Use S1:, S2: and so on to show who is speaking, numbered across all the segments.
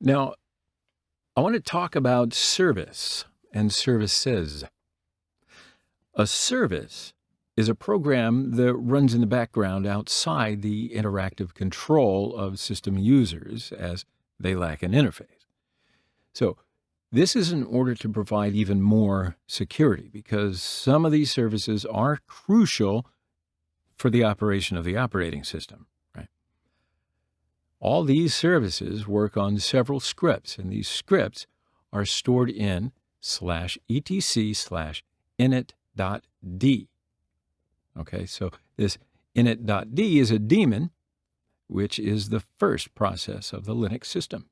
S1: Now, I want to talk about service and services. A service is a program that runs in the background outside the interactive control of system users as they lack an interface. So, this is in order to provide even more security because some of these services are crucial for the operation of the operating system, right? All these services work on several scripts, and these scripts are stored in /etc/init.d. Okay, so this init.d is a daemon, which is the first process of the Linux system.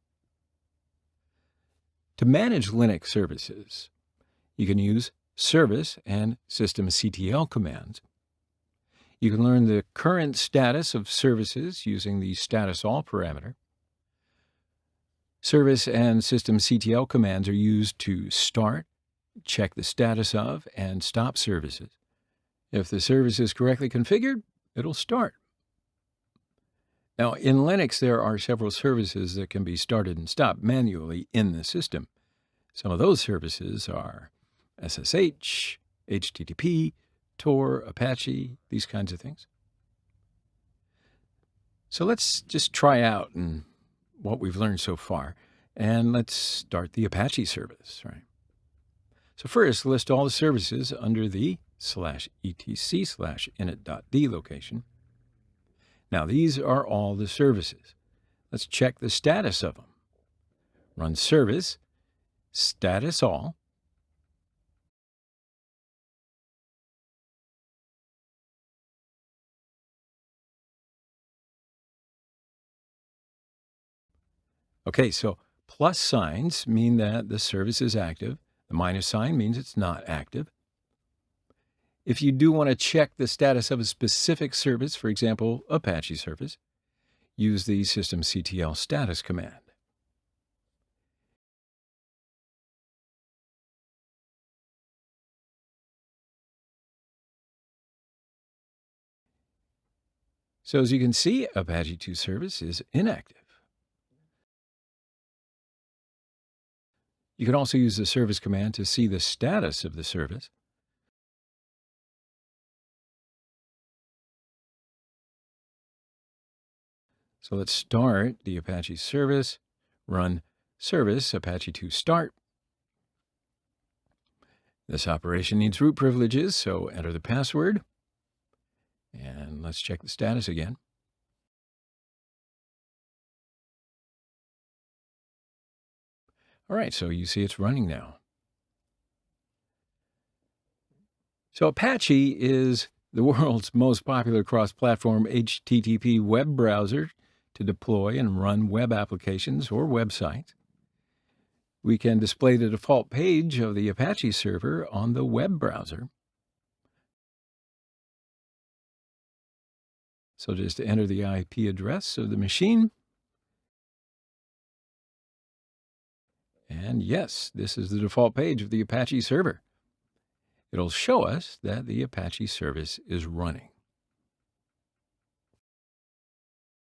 S1: To manage Linux services, you can use service and systemctl commands. You can learn the current status of services using the status all parameter. Service and systemctl commands are used to start, check the status of, and stop services. If the service is correctly configured, it'll start. Now, in Linux, there are several services that can be started and stopped manually in the system. Some of those services are SSH, HTTP, Tor, Apache, these kinds of things. So let's just try out what we've learned so far, and let's start the Apache service, right? So first, list all the services under the /etc/init.d location. Now, these are all the services. Let's check the status of them. Run service, status all. Okay, so plus signs mean that the service is active. The minus sign means it's not active. If you do want to check the status of a specific service, for example, Apache service, use the systemctl status command. So as you can see, Apache 2 service is inactive. You can also use the service command to see the status of the service. So let's start the Apache service, run service Apache 2 start. This operation needs root privileges, so enter the password. And let's check the status again. All right, so you see it's running now. So Apache is the world's most popular cross-platform HTTP web browser to deploy and run web applications or websites. We can display the default page of the Apache server on the web browser. So just enter the IP address of the machine. And yes, this is the default page of the Apache server. It'll show us that the Apache service is running.